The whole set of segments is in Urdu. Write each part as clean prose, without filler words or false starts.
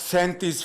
37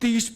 30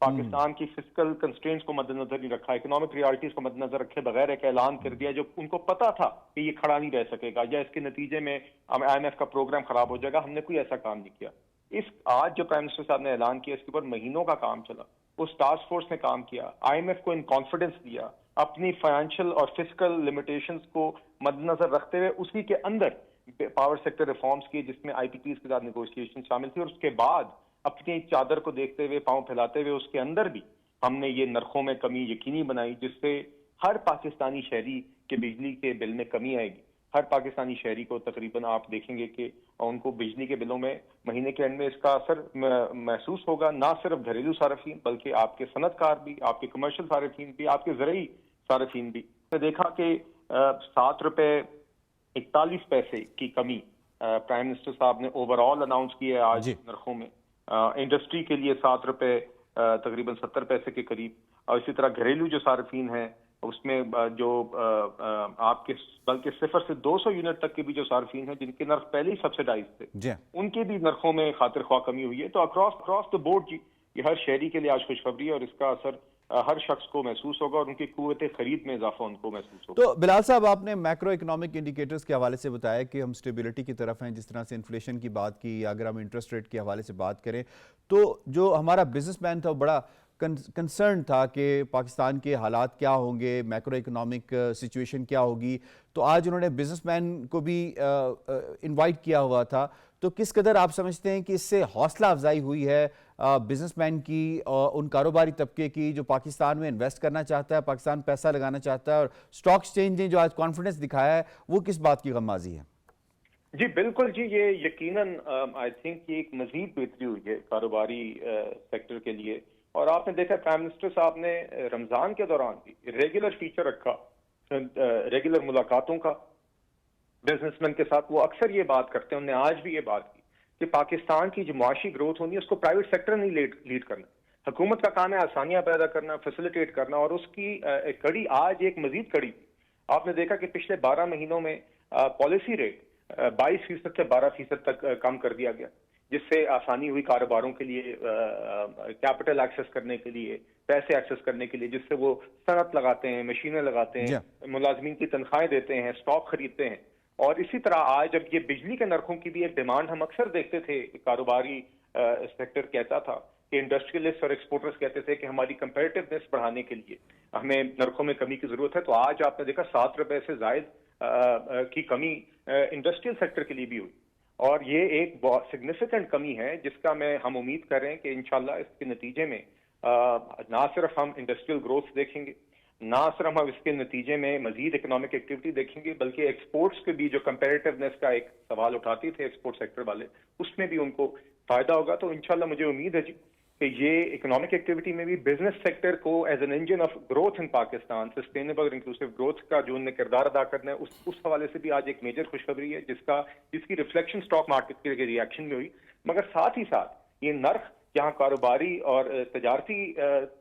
پاکستان کی فسکل کنسٹرینٹس کو مد نظر نہیں رکھا, اکنامک ریالٹیز کو مد نظر رکھے بغیر ایک اعلان کر دیا جو ان کو پتا تھا کہ یہ کھڑا نہیں رہ سکے گا یا اس کے نتیجے میں IMF کا پروگرام خراب ہو جائے گا. ہم نے کوئی ایسا کام نہیں کیا. آج جو پرائم منسٹر صاحب نے اعلان کیا اس کے اوپر مہینوں کا کام چلا, اس ٹاسک فورس نے کام کیا, IMF کو ان کانفیڈنس دیا, اپنی فائنینشیل اور فسکل لمیٹیشنز کو مد نظر رکھتے ہوئے اسی کے اندر پاور سیکٹر ریفارمز کی جس میں IPPs کے ساتھ نیگوشیشن شامل تھی, اور اس کے بعد اپنی چادر کو دیکھتے ہوئے پاؤں پھیلاتے ہوئے اس کے اندر بھی ہم نے یہ نرخوں میں کمی یقینی بنائی جس سے ہر پاکستانی شہری کے بجلی کے بل میں کمی آئے گی. ہر پاکستانی شہری کو تقریباً آپ دیکھیں گے کہ ان کو بجلی کے بلوں میں مہینے کے اینڈ میں اس کا اثر محسوس ہوگا, نہ صرف گھریلو صارفین بلکہ آپ کے صنعت کار بھی, آپ کے کمرشل صارفین بھی, آپ کے زرعی صارفین بھی. میں دیکھا کہ 7.41 روپے کی کمی پرائم منسٹر صاحب نے اوور آل اناؤنس کی ہے آج نرخوں میں. انڈسٹری کے لیے 7 روپے تقریباً 70 پیسے کے قریب, اور اسی طرح گھریلو جو صارفین ہیں اس میں جو آپ کے بلکہ 0 سے 200 یونٹ تک کے بھی جو صارفین ہیں جن کے نرخ پہلے ہی سبسڈائز تھے ان کے بھی نرخوں میں خاطر خواہ کمی ہوئی ہے. تو اکراس دا بورڈ جی یہ ہر شہری کے لیے آج خوشخبری ہے, اور اس کا اثر ہر شخص کو محسوس ہوگا اور ان کی قوت خرید میں اضافہ ان کو محسوس ہوگا. تو بلال صاحب آپ نے میکرو اکنامک انڈیکیٹرز کے حوالے سے بتایا کہ ہم سٹیبلٹی کی طرف ہیں, جس طرح سے انفلیشن کی بات کی, یا اگر ہم انٹرسٹ ریٹ کے حوالے سے بات کریں تو جو ہمارا بزنس مین تھا وہ بڑا کنسرن تھا کہ پاکستان کے حالات کیا ہوں گے, میکرو اکنامک سچویشن کیا ہوگی. تو آج انہوں نے بزنس مین کو بھی انوائٹ کیا ہوا تھا, تو کس قدر آپ سمجھتے ہیں کہ اس سے حوصلہ افزائی ہوئی ہے بزنس مین کی اور ان کاروباری طبقے کی جو پاکستان میں انویسٹ کرنا چاہتا ہے, پاکستان پیسہ لگانا چاہتا ہے, اور اسٹاک ایکسچینج نے جو آج کانفیڈنس دکھایا ہے وہ کس بات کی غمازی ہے؟ جی بالکل جی, یہ یقیناً آئی تھنک یہ ایک مزید بہتری ہوئی ہے کاروباری سیکٹر کے لیے. اور آپ نے دیکھا پرائم منسٹر صاحب نے رمضان کے دوران بھی ریگولر فیچر رکھا, ریگولر ملاقاتوں کا بزنس مین کے ساتھ. وہ اکثر یہ بات کرتے ہیں, انہوں نے آج بھی یہ بات کی کہ پاکستان کی جو معاشی گروتھ ہونی ہے اس کو پرائیویٹ سیکٹر نہیں لیڈ کرنا, حکومت کا کام ہے آسانیاں پیدا کرنا, فیسیلیٹیٹ کرنا, اور اس کی کڑی آج ایک مزید کڑی. آپ نے دیکھا کہ پچھلے 12 مہینوں میں پالیسی ریٹ 22% سے 12% تک کم کر دیا گیا, جس سے آسانی ہوئی کاروباروں کے لیے کیپٹل ایکسس کرنے کے لیے, پیسے ایکسس کرنے کے لیے, جس سے وہ صنعت لگاتے ہیں, مشینیں لگاتے ہیں, ملازمین کی تنخواہیں دیتے ہیں, اسٹاک خریدتے ہیں. اور اسی طرح آج جب یہ بجلی کے نرخوں کی بھی ایک ڈیمانڈ ہم اکثر دیکھتے تھے, کاروباری سیکٹر کہتا تھا کہ انڈسٹریلسٹ اور ایکسپورٹرز کہتے تھے کہ ہماری کمپیٹیونیس بڑھانے کے لیے ہمیں نرخوں میں کمی کی ضرورت ہے. تو آج آپ نے دیکھا 7 روپے سے زائد کی کمی انڈسٹریل سیکٹر کے لیے بھی ہوئی, اور یہ ایک بہت سگنیفیکنٹ کمی ہے جس کا ہم امید کر رہے ہیں کہ انشاءاللہ اس کے نتیجے میں نہ صرف ہم انڈسٹریل گروتھ دیکھیں گے, نہ صرف ہم اس کے نتیجے میں مزید اکنامک ایکٹیویٹی دیکھیں گے, بلکہ ایکسپورٹس کے بھی جو کمپیریٹیونیس کا ایک سوال اٹھاتے تھے ایکسپورٹ سیکٹر والے, اس میں بھی ان کو فائدہ ہوگا. تو انشاءاللہ مجھے امید ہے جی کہ یہ اکنامک ایکٹیویٹی میں بھی بزنس سیکٹر کو as an engine of growth in Pakistan, sustainable اور انکلوسیو گروتھ کا جو انہیں کردار ادا کرنا ہے, اس حوالے سے بھی آج ایک میجر خوشخبری ہے جس کی ریفلیکشن اسٹاک مارکیٹ کے ریئیکشن میں ہوئی. مگر ساتھ ہی ساتھ یہ نرخ یہاں کاروباری اور تجارتی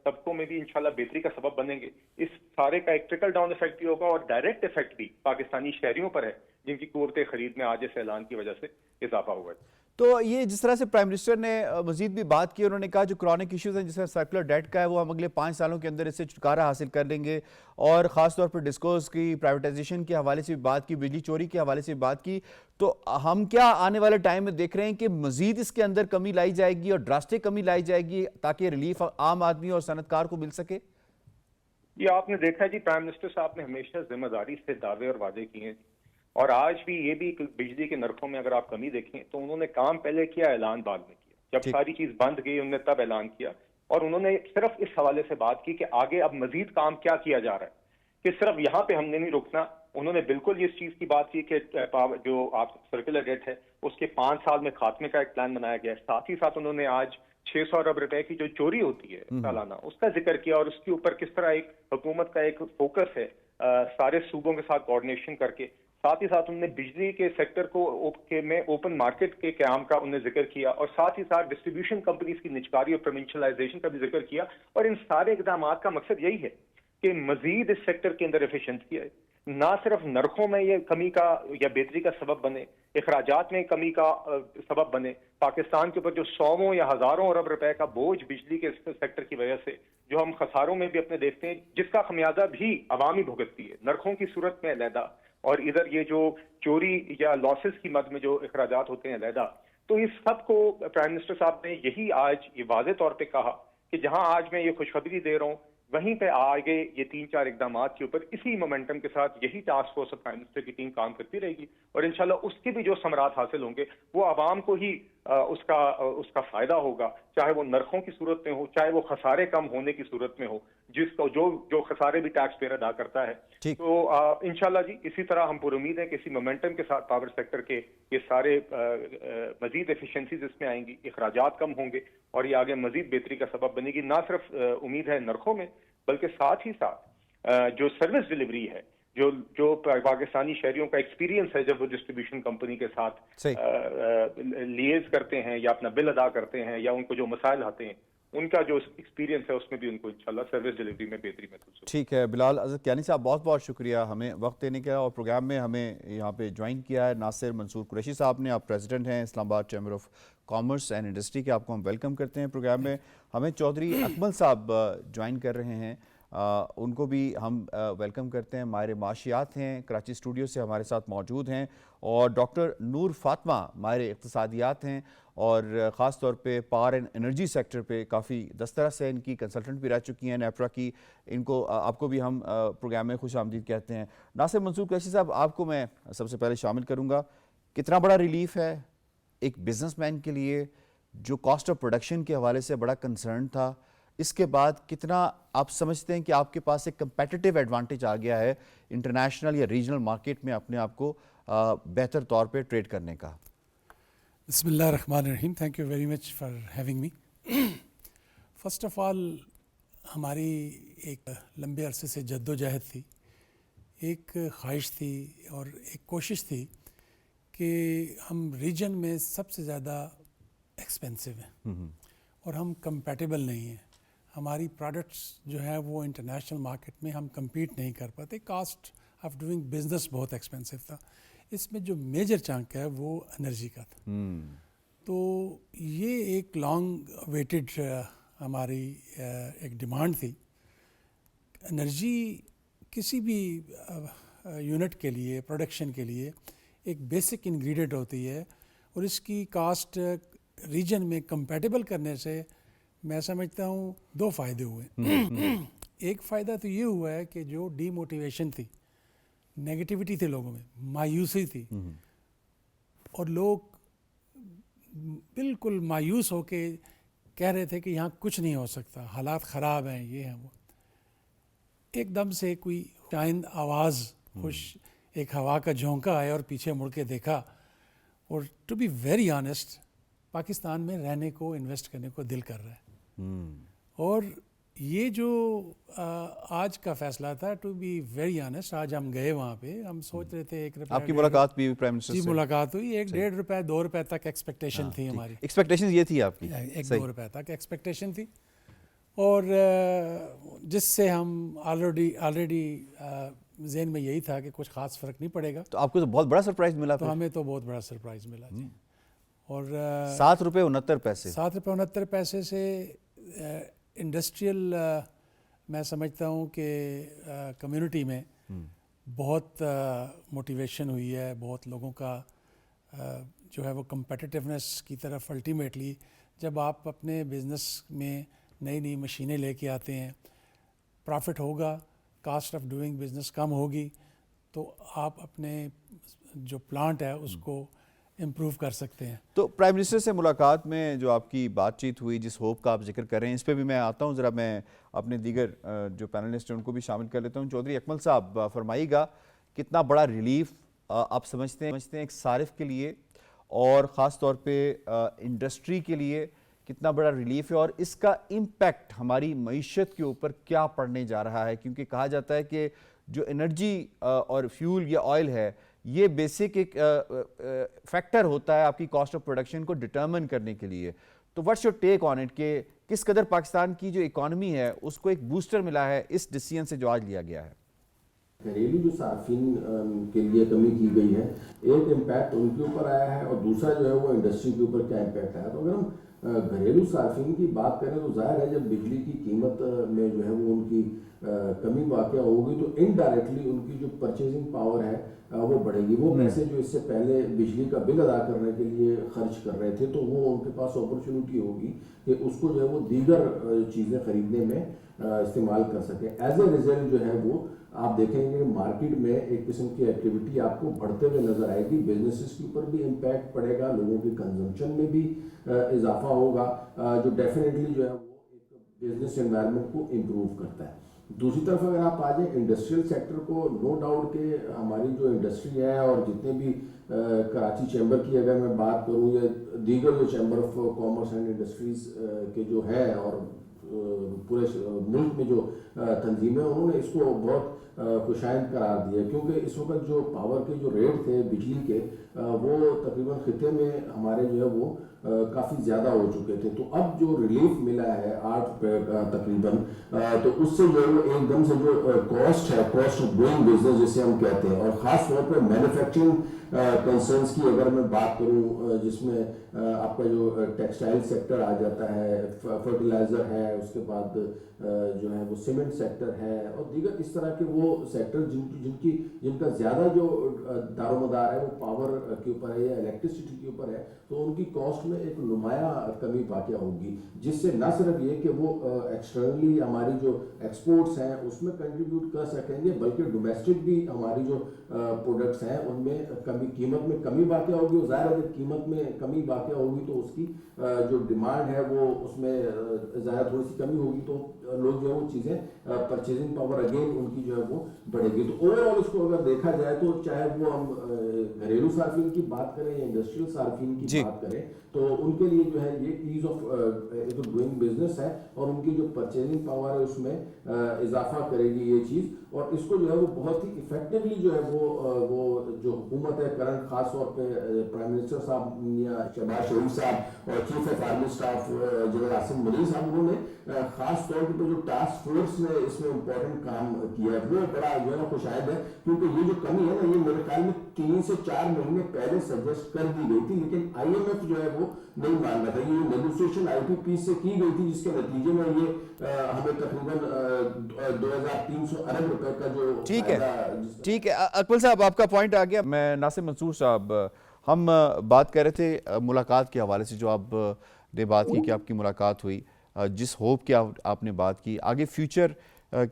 طبقوں میں بھی انشاءاللہ بہتری کا سبب بنیں گے. اس سارے کا ایک ٹرکل ڈاؤن ایفیکٹ بھی ہوگا, اور ڈائریکٹ ایفیکٹ بھی پاکستانی شہریوں پر ہے جن کی قوت خرید میں آج اس اعلان کی وجہ سے اضافہ ہوا ہے. تو یہ جس طرح سے پرائم منسٹر نے مزید بھی بات کی, انہوں نے کہا جو کرونک ایشوز ہیں جس طرح سرکولر ڈیٹ کا ہے وہ ہم اگلے 5 سالوں کے اندر اس سے چھٹکارا حاصل کر لیں گے, اور خاص طور پر ڈسکوز کی پرائیویٹائزیشن کے حوالے سے بھی بات کی, بجلی چوری کے حوالے سے بھی بات کی. تو ہم کیا آنے والے ٹائم میں دیکھ رہے ہیں کہ مزید اس کے اندر کمی لائی جائے گی اور ڈراسٹک کمی لائی جائے گی تاکہ ریلیف عام آدمی اور صنعت کار کو مل سکے؟ یہ آپ نے دیکھا جی پرائم منسٹر صاحب نے ہمیشہ ذمہ داری سے دعوے اور وعدے کیے ہیں, اور آج بھی یہ بھی بجلی کے نرخوں میں اگر آپ کمی دیکھیں تو انہوں نے کام پہلے کیا, اعلان بعد میں کیا. جب ساری چیز بند گئی انہوں نے تب اعلان کیا, اور انہوں نے صرف اس حوالے سے بات کی کہ آگے اب مزید کام کیا کیا جا رہا ہے, کہ صرف یہاں پہ ہم نے نہیں رکنا. انہوں نے بالکل اس چیز کی بات کی کہ جو آپ سرکولر ریٹ ہے اس کے 5 سال میں خاتمے کا ایک پلان بنایا گیا ہے. ساتھ ہی ساتھ انہوں نے آج 600 ارب روپے کی جو چوری ہوتی ہے سالانہ اس کا ذکر کیا, اور اس کے اوپر کس طرح ایک حکومت کا ایک فوکس ہے سارے صوبوں کے ساتھ کوآرڈینیشن کر کے. ساتھ ہی ساتھ انہوں نے بجلی کے سیکٹر کو میں اوپن مارکیٹ کے قیام کا انہوں نے ذکر کیا, اور ساتھ ہی ساتھ ڈسٹریبیوشن کمپنیز کی نجکاری اور پروونشلائزیشن کا بھی ذکر کیا. اور ان سارے اقدامات کا مقصد یہی ہے کہ مزید اس سیکٹر کے اندر ایفیشنسی آئے, نہ صرف نرخوں میں یہ کمی کا یا بہتری کا سبب بنے، اخراجات میں کمی کا سبب بنے، پاکستان کے اوپر جو سووں یا ہزاروں ارب روپے کا بوجھ بجلی کے سیکٹر کی وجہ سے جو ہم خساروں میں بھی اپنے دیکھتے ہیں، جس کا خمیازہ بھی عوامی بھگتتی ہے، نرخوں کی صورت میں علیحدہ اور ادھر یہ جو چوری یا لاسز کی مد میں جو اخراجات ہوتے ہیں علیحدہ. تو اس سب کو پرائم منسٹر صاحب نے یہی آج یہ واضح طور پہ کہا کہ جہاں آج میں یہ خوشخبری دے رہا ہوں، وہیں پہ آگے یہ 3-4 اقدامات کے اوپر اسی مومنٹم کے ساتھ یہی ٹاسک فورس اور پرائم منسٹر کی ٹیم کام کرتی رہے گی، اور انشاءاللہ اس کے بھی جو ثمرات حاصل ہوں گے وہ عوام کو ہی اس کا فائدہ ہوگا، چاہے وہ نرخوں کی صورت میں ہو، چاہے وہ خسارے کم ہونے کی صورت میں ہو، جس کو جو خسارے بھی ٹیکس پیئر ادا کرتا ہے. تو انشاءاللہ جی اسی طرح ہم پر امید ہے کہ اسی مومنٹم کے ساتھ پاور سیکٹر کے یہ سارے مزید ایفیشنسیز اس میں آئیں گی، اخراجات کم ہوں گے اور یہ آگے مزید بہتری کا سبب بنے گی. نہ صرف امید ہے نرخوں میں بلکہ ساتھ ہی ساتھ جو سروس ڈلیوری ہے، جو پاکستانی شہریوں کا ایکسپیرینس ہے جب وہ ڈسٹریبیوشن کمپنی کے ساتھ لیز کرتے ہیں یا اپنا بل ادا کرتے ہیں یا ان کو جو مسائل آتے ہیں، ان کا جو ایکسپیرینس ہے اس میں بھی ان کو انشاءاللہ سروس ڈلیوری میں بہتری محسوس ہوگی. ٹھیک ہے بلال اظہر کیانی صاحب، بہت بہت شکریہ ہمیں وقت دینے کا، اور پروگرام میں ہمیں یہاں پہ جوائن کیا ہے ناصر منصور قریشی صاحب نے. آپ پریزیڈنٹ ہیں اسلام آباد chamber of commerce and industry کے، آپ کو ہم ویلکم کرتے ہیں پروگرام میں. ہمیں چودھری اکمل صاحب جوائن کر رہے ہیں، ان کو بھی ہم ویلکم کرتے ہیں. ماہر معاشیات ہیں، کراچی اسٹوڈیو سے ہمارے ساتھ موجود ہیں. اور ڈاکٹر نور فاطمہ ماہر اقتصادیات ہیں اور خاص طور پہ پاور اینڈ انرجی سیکٹر پہ کافی دسترس ہے، ان کی کنسلٹنٹ بھی رہ چکی ہیں نیپرا کی. ان کو آپ کو بھی ہم پروگرام میں خوش آمدید کہتے ہیں. ناصر منصور قریشی صاحب، آپ کو میں سب سے پہلے شامل کروں گا. کتنا بڑا ریلیف ہے ایک بزنس مین کے لیے جو کاسٹ آف پروڈکشن کے حوالے سے بڑا کنسرن تھا، اس کے بعد کتنا آپ سمجھتے ہیں کہ آپ کے پاس ایک کمپیٹیٹیو ایڈوانٹیج آ گیا ہے انٹرنیشنل یا ریجنل مارکیٹ میں اپنے آپ کو بہتر طور پہ ٹریڈ کرنے کا؟ بسم اللہ الرحمن الرحیم. Thank you very much for having me. First of all ہماری ایک لمبے عرصے سے جد و جہد تھی، ایک خواہش تھی اور ایک کوشش تھی کہ ہم ریجن میں سب سے زیادہ ایکسپینسو ہیں اور ہم کمپیٹیبل نہیں ہیں. ہماری پروڈکٹس جو ہیں وہ انٹرنیشنل مارکیٹ میں ہم کمپیٹ نہیں کر پاتے. کاسٹ آف ڈوئنگ بزنس بہت ایکسپینسو تھا. اس میں جو میجر چانک ہے وہ انرجی کا تھا. تو یہ ایک لانگ ویٹڈ ہماری ایک ڈیمانڈ تھی. انرجی کسی بھی یونٹ کے لیے، پروڈکشن کے لیے ایک بیسک انگریڈینٹ ہوتی ہے، اور اس کی کاسٹ ریجن میں کمپیٹیبل کرنے سے میں سمجھتا ہوں 2 فائدے ہوئے. ایک فائدہ تو یہ ہوا ہے کہ جو ڈی موٹیویشن تھی، نیگیٹیوٹی تھی لوگوں میں، مایوسی تھی، اور لوگ بالکل مایوس ہو کے کہہ رہے تھے کہ یہاں کچھ نہیں ہو سکتا، حالات خراب ہیں، یہ ہیں وہ. ایک دم سے کوئی چائند آواز، خوش ایک ہوا کا جھونکا آیا اور پیچھے مڑ کے دیکھا، اور to be very honest Pakistan میں رہنے کو، انویسٹ کرنے کو دل کر رہا ہے. اور یہ جو آج کا فیصلہ تھا، ٹو بی ویری آنیسٹ، آج ہم گئے وہاں پہ، ہم سوچ رہے تھے 1 روپے. آپ کی ملاقات بھی پرائم منسٹر سے؟ جی ملاقات ہوئی. 1-1.5 روپے 2 روپے تک ایکسپیکٹیشن تھی ہماری. ایکسپیکٹیشن یہ تھی آپ کی؟ 1-2 روپے تک ایکسپیکٹیشن تھی، اور جس سے ہم آلریڈی ذہن میں یہی تھا کہ کچھ خاص فرق نہیں پڑے گا. تو آپ کو تو بہت بڑا سرپرائز ملا. تو ہمیں تو بہت بڑا سرپرائز ملا جی. اور 7 روپے 69 پیسے. 7 روپے 69 پیسے سے انڈسٹریل میں سمجھتا ہوں کہ کمیونٹی میں بہت موٹیویشن ہوئی ہے. بہت لوگوں کا جو ہے وہ کمپیٹیٹیونیس کی طرف الٹیمیٹلی، جب آپ اپنے بزنس میں نئی مشینیں لے کے آتے ہیں، پرافٹ ہوگا، کاسٹ آف ڈوئنگ بزنس کم ہوگی، تو آپ اپنے جو پلانٹ ہے اس کو امپروو کر سکتے ہیں. تو پرائم منسٹر سے ملاقات میں جو آپ کی بات چیت ہوئی، جس ہوپ کا آپ ذکر کر رہے ہیں، اس پہ بھی میں آتا ہوں. ذرا میں اپنے دیگر جو پینلسٹ ہیں ان کو بھی شامل کر لیتا ہوں. چودھری اکمل صاحب فرمائیے گا، کتنا بڑا ریلیف آپ سمجھتے ہیں ایک صارف کے لیے اور خاص طور پہ انڈسٹری کے لیے کتنا بڑا ریلیف ہے، اور اس کا امپیکٹ ہماری معیشت کے اوپر کیا پڑنے جا رہا ہے؟ کیونکہ کہا جاتا ہے کہ جو انرجی اور فیول یا آئل ہے، یہ بیسک ایک فیکٹر ہوتا ہے آپ کی کاسٹ آف پروڈکشن کو ڈٹرمن کرنے کے لیے. تو what's your take on it کہ کس قدر پاکستان کی جو اکانومی ہے اس کو ایک بوسٹر ملا ہے اس ڈیسیژن سے جو آج لیا گیا ہے؟ گھریلو جو صارفین کے لیے کمی کی گئی ہے، ایک امپیکٹ ان کے اوپر آیا ہے اور دوسرا جو ہے وہ انڈسٹری کے اوپر کیا امپیکٹ آیا. تو اگر ہم گھریلو صارفین کی بات کریں تو ظاہر ہے جب بجلی کی قیمت میں جو ہے وہ ان کی کمی واقع ہوگی تو انڈائریکٹلی ان کی جو پرچیزنگ پاور ہے وہ بڑھے گی. وہ پیسے جو اس سے پہلے بجلی کا بل ادا کرنے کے لیے خرچ کر رہے تھے تو وہ ان کے پاس اپرچونٹی ہوگی کہ اس کو جو ہے وہ دیگر چیزیں خریدنے میں استعمال کر سکیں. ایز اے ریزلٹ جو ہے وہ آپ دیکھیں گے مارکیٹ میں ایک قسم کی ایکٹیویٹی آپ کو بڑھتے ہوئے نظر آئے گی. بزنسز کے اوپر بھی امپیکٹ پڑے گا, لوگوں کی کنزمپشن میں بھی اضافہ ہوگا جو ڈیفینیٹلی جو ہے وہ ایک بزنس انوائرمنٹ کو امپروو کرتا ہے. دوسری طرف اگر آپ آ جائیں انڈسٹریل سیکٹر کو, نو ڈاؤٹ کہ ہماری جو انڈسٹری ہے اور جتنے بھی کراچی چیمبر کی اگر میں بات کروں یا دیگر جو chamber of commerce and industries کے جو ہے اور پورے ملک میں جو تنظیمیں انہوں نے اس کو بہت خوشائند قرار دیا کیونکہ اس وقت جو پاور کے جو ریٹ تھے بجلی کے وہ تقریباً خطے میں ہمارے جو ہے وہ کافی زیادہ ہو چکے تھے. تو اب جو ریلیف ملا ہے 8 روپے تقریباً, تو اس سے جو ہے وہ ایک دم سے جو کاسٹ ہے, کاسٹ آف ڈوئنگ بزنس جسے ہم کہتے ہیں, اور خاص طور پہ مینوفیکچرنگ کنسرنس کی اگر میں بات کروں جس میں آپ کا جو ٹیکسٹائل سیکٹر آ جاتا ہے, فرٹیلائزر ہے, اس کے بعد جو ہے وہ سیمنٹ سیکٹر ہے اور دیگر اس طرح کے وہ سیکٹر جن کا زیادہ جو دار و مدار ہے وہ پاور کے اوپر ہے یا الیکٹریسٹی کے اوپر ہے, تو ان کی کاسٹ میں ایک نمایاں کمی واقع ہوگی جس سے نہ صرف یہ کہ وہ ایکسٹرنلی ہماری جو ایکسپورٹس ہیں اس میں کنٹریبیوٹ کر سکیں گے بلکہ ڈومیسٹک بھی ہماری جو پروڈکٹس ہیں ان میں قیمت میں کمی واقع ہوگی. اور ظاہر ہے جب قیمت میں کمی واقع ہوگی تو اس کی جو ڈیمانڈ ہے وہ اس میں ظاہر تھوڑی سی کمی ہوگی تو لوگ جو ہے وہ چیزیں پرچیزنگ پاور اگین ان کی جو ہے وہ بڑھے گی. تو اوور آل اس کو اگر دیکھا جائے تو چاہے وہ ہم گھریلو صارفین کی بات کریں یا انڈسٹریل صارفین کی بات کریں تو ان کے لیے جو ہے یہ ایز آف ڈوئنگ بزنس ہے اور ان کی جو پرچیزنگ پاور ہے اس میں اضافہ کرے گی یہ چیز, اور اس کو جو ہے وہ بہت ہی افیکٹولی جو ہے وہ جو حکومت ہے کرنٹ, خاص طور پہ پرائم منسٹر صاحب یا شہباز شریف صاحب اور chief of army staff general Asim Munir صاحب, انہوں نے خاص طور پہ جو ٹاسک فورس نے اس میں امپورٹنٹ کام کیا ہے وہ بڑا جو ہے نا خوشائند ہے کیونکہ یہ جو کمی ہے نا یہ میرے خیال میں 3 سے 4 مہینے پہلے سجیسٹ کر دی گئی تھی لیکن IMF جو ہے وہ نہیں مان رہا تھا. یہ نیگوسیشن IPP سے کی گئی تھی جس کے نتیجے میں یہ ہمیں تقریباً 2300 ارب روپے کا جو ٹھیک ہے. اکمل صاحب آپ کا پوائنٹ آ گیا. میں ناصر منصور صاحب, ہم بات کر رہے تھے ملاقات کے حوالے سے, جو آپ نے بات کی کہ آپ کی ملاقات ہوئی, جس ہوپ کی آپ نے بات کی, آگے فیوچر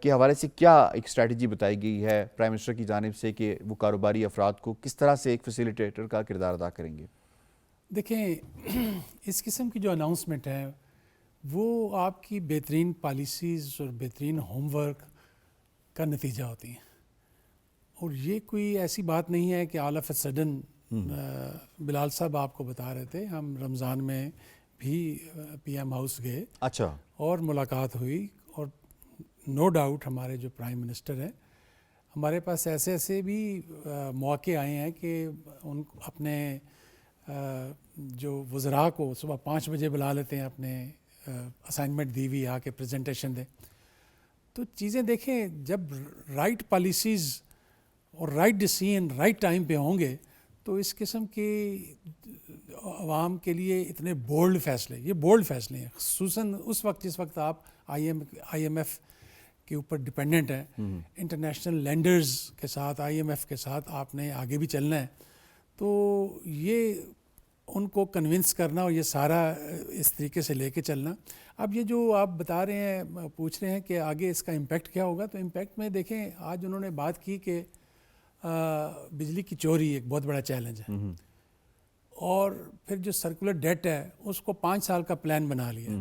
کے حوالے سے کیا ایک اسٹریٹجی بتائی گئی ہے پرائم منسٹر کی جانب سے کہ وہ کاروباری افراد کو کس طرح سے ایک فیسیلیٹیٹر کا کردار ادا کریں گے؟ دیکھیں اس قسم کی جو اناؤنسمنٹ ہے وہ آپ کی بہترین پالیسیز اور بہترین ہوم ورک کا نتیجہ ہوتی ہیں, اور یہ کوئی ایسی بات نہیں ہے کہ آل آف اے سڈن. بلال صاحب آپ کو بتا رہے تھے ہم رمضان میں بھی PM ہاؤس گئے, اچھا, اور ملاقات ہوئی, اور نو ڈاؤٹ ہمارے جو پرائم منسٹر ہیں ہمارے پاس ایسے بھی مواقع آئے ہیں کہ ان اپنے جو وزراء کو صبح 5 بجے بلا لیتے ہیں, اپنے اسائنمنٹ دی ہوئی آ کے پریزنٹیشن دیں. تو چیزیں دیکھیں جب رائٹ پالیسیز اور رائٹ ڈیسیژن رائٹ ٹائم پہ ہوں گے تو اس قسم کے عوام کے لیے اتنے بولڈ فیصلے, یہ بولڈ فیصلے ہیں خصوصاً اس وقت جس وقت آپ IMF کے اوپر ڈپینڈنٹ ہیں, انٹرنیشنل لینڈرز کے ساتھ IMF کے ساتھ آپ نے آگے بھی چلنا ہے. تو یہ ان کو کنونس کرنا اور یہ سارا اس طریقے سے لے کے چلنا. اب یہ جو آپ بتا رہے ہیں, پوچھ رہے ہیں کہ آگے اس کا امپیکٹ کیا ہوگا, تو امپیکٹ میں دیکھیں آج انہوں نے بات کی کہ بجلی کی چوری ایک بہت بڑا چیلنج ہے, اور پھر جو سرکولر ڈیٹ ہے اس کو 5 سال کا پلان بنا لیا.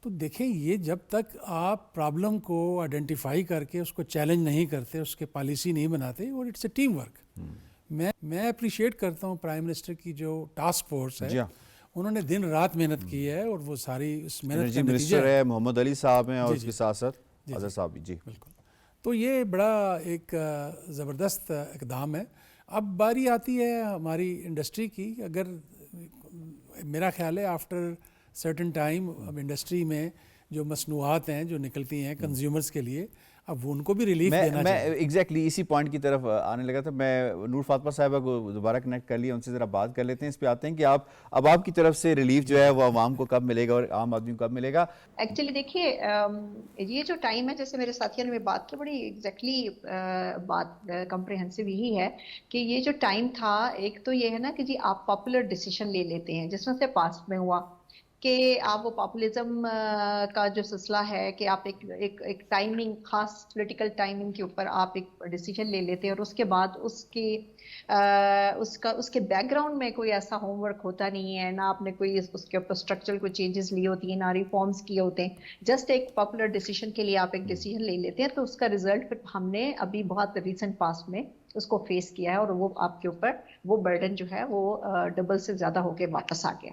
تو دیکھیں یہ جب تک آپ پرابلم کو آئیڈینٹیفائی کر کے اس کو چیلنج نہیں کرتے, اس کے پالیسی نہیں بناتے, اور اٹس اے ٹیم ورک. میں اپریشیٹ کرتا ہوں پرائم منسٹر کی جو ٹاسک فورس ہے, انہوں نے دن رات محنت کی ہے, اور وہ ساری اس محنت کا نتیجہ ہے. محمد علی صاحب ہیں اور اس کے ساتھ ساتھ اظہر صاحب. جی بالکل. تو یہ بڑا ایک زبردست اقدام ہے. اب باری آتی ہے ہماری انڈسٹری کی. اگر میرا خیال ہے آفٹر سرٹن ٹائم اب انڈسٹری میں جو مصنوعات ہیں جو نکلتی ہیں کنزیومرز کے لیے, اب وہ ان کو بھی ریلیف دینا میں چاہیے. ایگزیکٹلی اسی پوائنٹ کی طرف آنے لگا تھا. میں نور فاطمہ صاحبہ کو دوبارہ کنیکٹ کر لیا, ان سے ذرا بات کر لیتے ہیں. اس پہ آتے ہیں کہ آپ کی طرف سے ریلیف جو ہے وہ عوام کو کب ملے گا اور عام آدمی کو کب ملے گا؟ ایکچولی دیکھیے یہ جو ٹائم ہے, جیسے میرے ساتھیوں نے بات کی, بڑی ایگزیکٹلی بات کمپریہنسو یہی ہے کہ یہ جو ٹائم تھا, ایک تو یہ ہے نا کہ جی آپ پاپولر ڈیسیشن لے لیتے ہیں, جس میں سے پاسٹ میں ہوا کہ آپ وہ پاپولزم کا جو سلسلہ ہے کہ آپ ایک ٹائمنگ, خاص پولیٹیکل ٹائمنگ کے اوپر آپ ایک ڈیسیجن لے لیتے ہیں, اور اس کے بعد اس کے بیک گراؤنڈ میں کوئی ایسا ہوم ورک ہوتا نہیں ہے, نہ آپ نے کوئی اس کے اوپر اسٹرکچرل کوئی چینجز لی ہوتی ہیں, نہ ریفارمس کیے ہوتے ہیں. جسٹ ایک پاپولر ڈیسیجن کے لیے آپ ایک ڈیسیجن لے لیتے ہیں, تو اس کا ریزلٹ پھر ہم نے ابھی بہت ریسنٹ پاسٹ میں اس کو فیس کیا ہے, اور وہ آپ کے اوپر وہ برڈن جو ہے وہ ڈبل سے زیادہ ہو کے واپس آ گیا.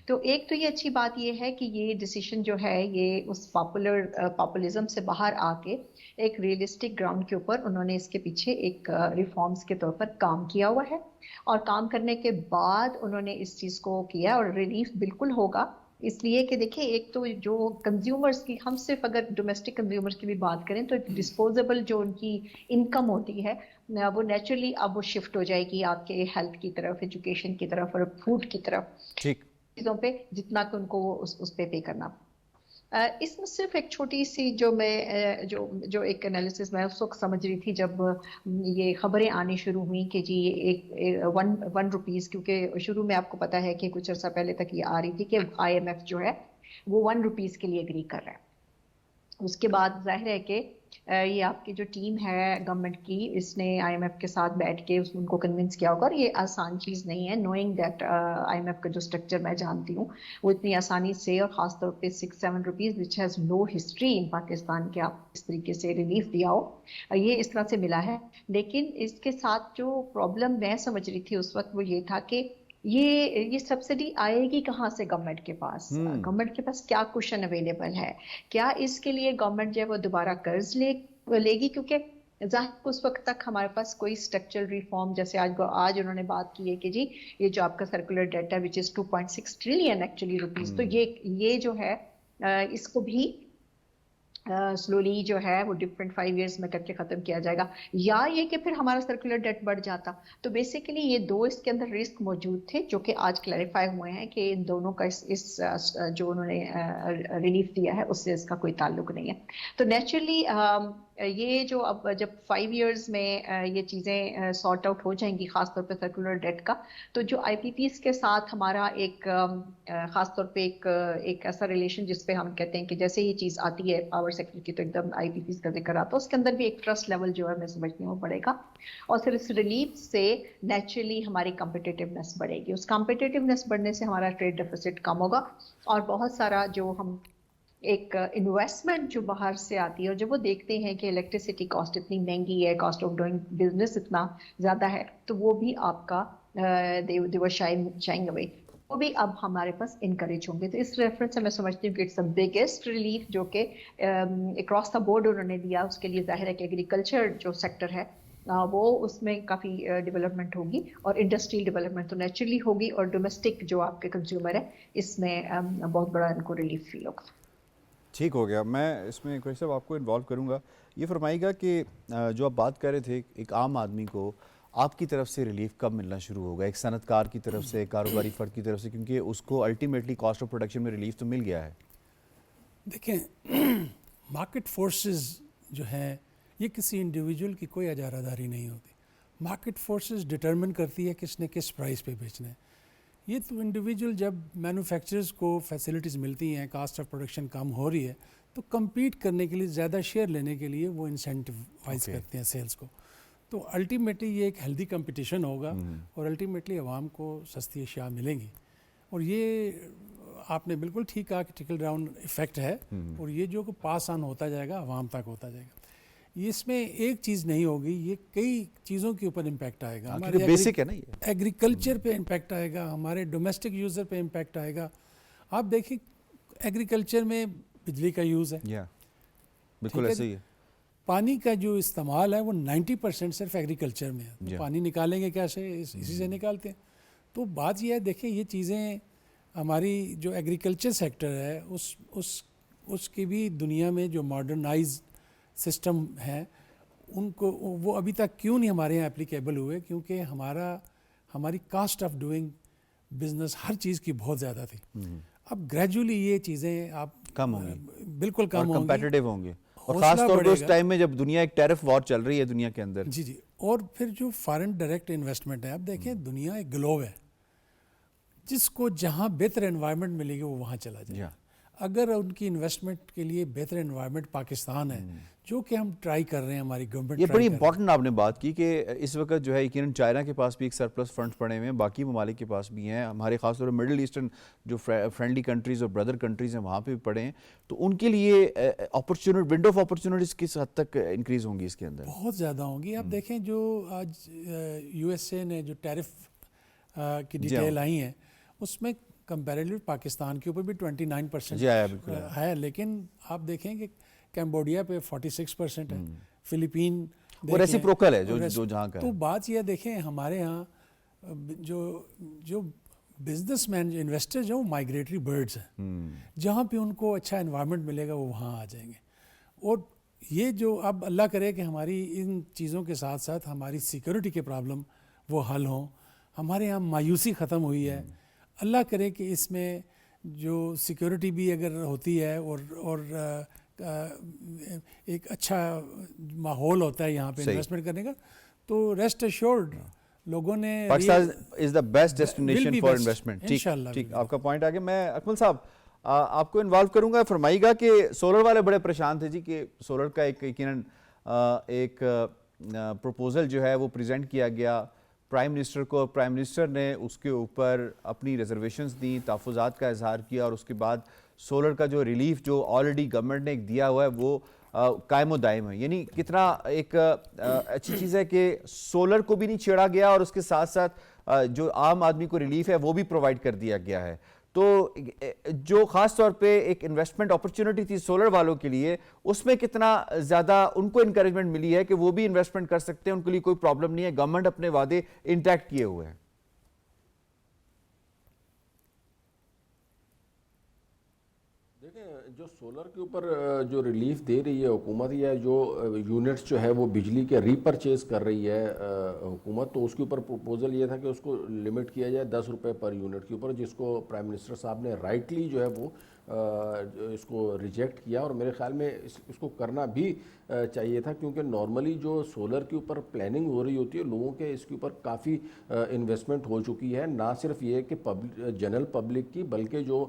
تو ایک تو یہ اچھی بات یہ ہے کہ یہ ڈیسیشن جو ہے یہ اس پاپولزم سے باہر آ کے ایک ریئلسٹک گراؤنڈ کے اوپر انہوں نے اس کے پیچھے ایک ریفارمز کے طور پر کام کیا ہوا ہے, اور کام کرنے کے بعد انہوں نے اس چیز کو کیا, اور ریلیف بالکل ہوگا. اس لیے کہ دیکھیں, ایک تو جو کنزیومرز کی, ہم صرف اگر ڈومیسٹک کنزیومرز کی بھی بات کریں تو ڈسپوزیبل جو ان کی انکم ہوتی ہے وہ نیچرلی اب وہ شفٹ ہو جائے گی آپ کے ہیلتھ کی طرف, ایجوکیشن کی طرف اور فوڈ کی طرف, ٹھیک چیزوں پہ جتنا کہ ان کو اس پہ پے کرنا. اس میں صرف ایک چھوٹی سی جو ایک انالیسس میں اس وقت سمجھ رہی تھی جب یہ خبریں آنی شروع ہوئیں کہ جی ایک 1 روپیز, کیونکہ شروع میں آپ کو پتا ہے کہ کچھ عرصہ پہلے تک یہ آ رہی تھی کہ IMF جو ہے وہ 1 روپیز کے لیے اگری کر رہا ہے. اس کے بعد ظاہر ہے کہ یہ آپ کی جو ٹیم ہے گورنمنٹ کی, اس نے IMF کے ساتھ بیٹھ کے ان کو کنونس کیا ہوگا, اور یہ آسان چیز نہیں ہے. نوئنگ دیٹ IMF کا جو اسٹرکچر میں جانتی ہوں وہ اتنی آسانی سے, اور خاص طور پہ 6-7 rupees which has no history ان پاکستان کے, آپ اس طریقے سے ریلیف دیا ہو, یہ اس طرح سے ملا ہے. لیکن اس کے ساتھ جو پرابلم میں سمجھ رہی تھی اس وقت وہ یہ تھا کہ یہ سبسڈی آئے گی کہاں سے گورنمنٹ کے پاس, گورنمنٹ کے پاس کیا کوشن اویلیبل ہے, کیا اس کے لیے گورنمنٹ جو ہے وہ دوبارہ قرض لے گی, کیونکہ ظاہر اس وقت تک ہمارے پاس کوئی اسٹرکچرل ریفارم, جیسے آج انہوں نے بات کی ہے کہ جی یہ جو آپ کا سرکولر ڈیٹ ہے وچ از 2.6 ٹریلین ایکچولی روپیز, تو یہ جو ہے اس کو بھی سلولی جو ہے وہ ڈفرینٹ 5 ایئرس میں کر کے ختم کیا جائے گا, یا یہ کہ پھر ہمارا سرکولر ڈیٹ بڑھ جاتا. تو بیسیکلی یہ دو اس کے اندر رسک موجود تھے جو کہ آج کلیریفائی ہوئے ہیں کہ ان دونوں کا اس جو انہوں نے ریلیف دیا ہے اس سے اس کا کوئی تعلق نہیں ہے. تو نیچرلی یہ جو اب جب 5 ایئرز میں یہ چیزیں سارٹ آؤٹ ہو جائیں گی, خاص طور پہ سرکولر ڈیٹ کا, تو جو IPPs کے ساتھ ہمارا ایک خاص طور پہ ایک ایسا ریلیشن جس پہ ہم کہتے ہیں کہ جیسے یہ چیز آتی ہے پاور سیکٹر کی تو ایک دم IPPs کا ذکر آتا ہے, اس کے اندر بھی ایک ٹرسٹ لیول جو ہے میں سمجھتی ہوں بڑھے گا, اور پھر اس ریلیف سے نیچرلی ہماری کمپیٹیٹیونیس بڑھے گی. اس کمپیٹیٹیونیس بڑھنے سے ہمارا ٹریڈ ڈیفیسٹ کم ہوگا, اور بہت سارا جو ہم ایک انویسٹمنٹ جو باہر سے آتی ہے, اور جب وہ دیکھتے ہیں کہ الیکٹریسٹی کاسٹ اتنی مہنگی ہے, کاسٹ آف ڈوئنگ بزنس اتنا زیادہ ہے, تو وہ بھی آپ کا they were shying away, وہ بھی اب ہمارے پاس انکریج ہوں گے. تو اس ریفرنس سے میں سمجھتی ہوں کہ اٹس بگیسٹ ریلیف جو کہ اکراس دا بورڈ انہوں نے دیا. اس کے لیے ظاہر ہے کہ ایگریکلچر جو سیکٹر ہے وہ اس میں کافی ڈیولپمنٹ ہوگی, اور انڈسٹریل ڈیولپمنٹ تو نیچرلی ہوگی, اور ڈومیسٹک جو آپ کے کنزیومر ہے اس میں بہت بڑا ان کو ریلیف فیل ہوگا. ٹھیک ہو گیا. میں اس میں کوئی صاحب آپ کو انوالو کروں گا. یہ فرمائیے گا کہ جو آپ بات کر رہے تھے ایک عام آدمی کو آپ کی طرف سے ریلیف کب ملنا شروع ہوگا, ایک صنعت کار کی طرف سے, کاروباری فرد کی طرف سے, کیونکہ اس کو الٹیمیٹلی کاسٹ آف پروڈکشن میں ریلیف تو مل گیا ہے. دیکھیں مارکیٹ فورسز جو ہیں یہ کسی انڈیویجول کی کوئی اجارہ داری نہیں ہوتی. مارکیٹ فورسز ڈٹرمن کرتی ہے کس نے کس پرائز پہ بیچنا ہے. یہ تو انڈیویجول جب مینوفیکچررز کو فیسلٹیز ملتی ہیں, کاسٹ آف پروڈکشن کم ہو رہی ہے, تو کمپیٹ کرنے کے لیے, زیادہ شیئر لینے کے لیے وہ انسینٹیوائز کرتے ہیں سیلز کو. تو الٹیمیٹلی یہ ایک ہیلدی کمپٹیشن ہوگا, اور الٹیمیٹلی عوام کو سستی اشیاء ملیں گی. اور یہ آپ نے بالکل ٹھیک کہا کہ ٹرکل ڈاؤن ایفیکٹ ہے, اور یہ جو پاس آن ہوتا جائے گا عوام تک ہوتا جائے گا. اس میں ایک چیز نہیں ہوگی, یہ کئی چیزوں کے اوپر امپیکٹ آئے گا. ہمارے بیسک ہے نا, یہ ایگریکلچر پہ امپیکٹ آئے گا, ہمارے ڈومیسٹک یوزر پہ امپیکٹ آئے گا. آپ دیکھیں ایگریکلچر میں بجلی کا یوز ہے, بالکل ایسے ہی ہے. پانی کا جو استعمال ہے وہ 90% صرف ایگریکلچر میں ہے. پانی نکالیں گے کیسے, اسی سے نکالتے ہیں. تو بات یہ ہے, دیکھیں یہ چیزیں ہماری جو ایگریکلچر سیکٹر ہے اس کی بھی دنیا میں جو ماڈرنائز سسٹم ہیں ان کو وہ ابھی تک کیوں نہیں ہمارے یہاں اپلیکیبل ہوئے؟ کیونکہ ہماری کاسٹ آف ڈوئنگ بزنس ہر چیز کی بہت زیادہ تھی. اب گریجولی یہ چیزیں آپ کم ہوں گی, بالکل کم ہوں گی, کمپیٹیٹو ہوں گے, اور خاص طور پہ اس ٹائم میں جب دنیا ایک ٹیرف وار چل رہی ہے دنیا کے اندر. جی. اور پھر جو فارن ڈائریکٹ انویسٹمنٹ ہے, اب دیکھیں دنیا ایک گلوب ہے, جس کو جہاں بہتر انوائرمنٹ ملے گی وہ وہاں چلا جائے. اگر ان کی انویسٹمنٹ کے لیے بہتر انوائرمنٹ پاکستان ہے, جو کہ ہم ٹرائی کر رہے ہیں, ہماری گورنمنٹ. یہ بڑی امپورٹنٹ آپ نے بات کی کہ اس وقت جو ہے یقیناً چائنا کے پاس بھی ایک سرپلس فنڈز پڑے ہوئے ہیں, باقی ممالک کے پاس بھی ہیں, ہمارے خاص طور پر مڈل ایسٹرن جو فرینڈلی کنٹریز اور بردر کنٹریز ہیں وہاں پہ بھی پڑے ہیں, تو ان کے لیے اپرچونٹی ونڈو آف اپرچونٹیز کس حد تک انکریز ہوں گی اس کے اندر؟ بہت زیادہ ہوں گی. آپ دیکھیں جو آج یو ایس اے نے جو ٹیرف کی ڈیٹیل آئی ہیں, اس میں کمپیریٹیو پاکستان کے اوپر بھی 29% ہے, لیکن آپ دیکھیں کہ کمبوڈیا پہ 46% ہے, فلپین اور ریسیپروکل ہے جو جہاں کا ہے. تو بات یہ دیکھیں ہمارے ہاں جو بزنس مین جو انویسٹرز ہیں وہ مائگریٹری برڈز ہیں, جہاں پہ ان کو اچھا انوائرمنٹ ملے گا وہ وہاں آ جائیں گے. اور یہ جو اب اللہ کرے کہ ہماری ان چیزوں کے ساتھ ساتھ ہماری سیکورٹی کے پرابلم وہ حل ہوں, ہمارے یہاں مایوسی ختم ہوئی ہے. اللہ کرے کہ اس میں جو سیکورٹی بھی اگر ہوتی ہے اور ایک اچھا ماحول ہوتا ہے یہاں پہ انویسٹمنٹ کرنے کا, تو ریسٹ ایشورڈ لوگوں نے Pakistan is the best destination for investment. ٹھیک, آپ کا پوائنٹ آگے. میں اکمل صاحب آپ کو انوالو کروں گا, فرمائیے گا کہ سولر والے بڑے پریشان تھے جی کہ سولر کا یقیناً ایک پروپوزل جو ہے وہ پریزنٹ کیا گیا پرائم منسٹر کو, پرائم منسٹر نے اس کے اوپر اپنی ریزرویشنز دیں, تحفظات کا اظہار کیا, اور اس کے بعد سولر کا جو ریلیف جو آلریڈی گورنمنٹ نے ایک دیا ہوا ہے وہ قائم و دائم ہے. یعنی کتنا ایک اچھی چیز ہے کہ سولر کو بھی نہیں چھیڑا گیا اور اس کے ساتھ ساتھ جو عام آدمی کو ریلیف ہے وہ بھی پرووائڈ کر دیا گیا ہے. تو جو خاص طور پہ ایک انویسٹمنٹ اپرچونٹی تھی سولر والوں کے لیے, اس میں کتنا زیادہ ان کو انکریجمنٹ ملی ہے کہ وہ بھی انویسٹمنٹ کر سکتے ہیں, ان کے لیے کوئی پرابلم نہیں ہے, گورنمنٹ اپنے وعدے انٹیکٹ کیے ہوئے ہیں. دیکھیں جو سولر کے اوپر جو ریلیف دے رہی ہے حکومت, یا جو یونٹس جو ہے وہ بجلی کے ری پرچیز کر رہی ہے حکومت, تو اس کے اوپر پروپوزل یہ تھا کہ اس کو لمٹ کیا جائے 10 روپے پر یونٹ کے اوپر, جس کو پرائم منسٹر صاحب نے رائٹلی جو ہے وہ اس کو ریجیکٹ کیا. اور میرے خیال میں اس کو کرنا بھی چاہیے تھا, کیونکہ نارملی جو سولر کے اوپر پلاننگ ہو رہی ہوتی ہے لوگوں کے اس کے اوپر کافی انویسٹمنٹ ہو چکی ہے, نہ صرف یہ کہ جنرل پبلک کی, بلکہ جو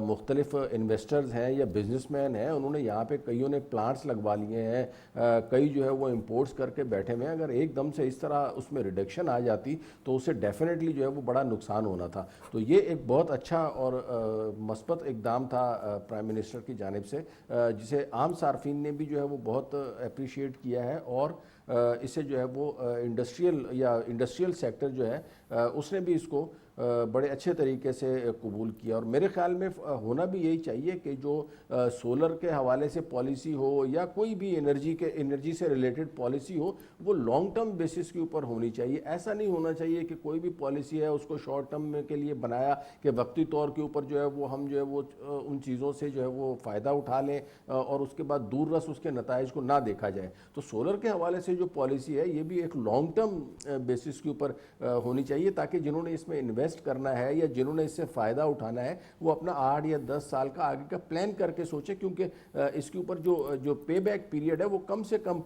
مختلف انویسٹرز ہیں یا بزنس مین ہیں انہوں نے یہاں پہ کئیوں نے پلانٹس لگوا لیے ہیں, کئی جو ہے وہ امپورٹس کر کے بیٹھے ہوئے ہیں. اگر ایک دم سے اس طرح اس میں ریڈکشن آ جاتی تو اس سے ڈیفینیٹلی جو ہے وہ بڑا نقصان ہونا تھا. تو یہ ایک بہت اچھا اور مثبت اقدام تھا پرائم منسٹر کی جانب سے, جسے عام صارفین نے بھی جو ہے وہ بہت اپریشیٹ کیا ہے, اور اسے جو ہے وہ انڈسٹریل سیکٹر جو ہے اس نے بھی اس کو بڑے اچھے طریقے سے قبول کیا. اور میرے خیال میں ہونا بھی یہی چاہیے کہ جو سولر کے حوالے سے پالیسی ہو یا کوئی بھی انرجی سے ریلیٹڈ پالیسی ہو وہ لانگ ٹرم بیسس کے اوپر ہونی چاہیے. ایسا نہیں ہونا چاہیے کہ کوئی بھی پالیسی ہے اس کو شارٹ ٹرم کے لیے بنایا کہ وقتی طور کے اوپر جو ہے وہ ہم جو ہے وہ ان چیزوں سے جو ہے وہ فائدہ اٹھا لیں اور اس کے بعد دور رس اس کے نتائج کو نہ دیکھا جائے. تو سولر کے حوالے سے جو پالیسی ہے یہ بھی ایک لانگ ٹرم بیسس کے اوپر ہونی چاہیے, تاکہ جنہوں نے اس میں انویسٹ کرنا ہے یا جنہوں نے اس سے فائدہ اٹھانا ہے وہ اپنا 8 یا 10 سال کا آگے کا پلان کر کے سوچے, کیونکہ اس کے اوپر جو پے بیک پیریڈ ہے وہ کم سے کم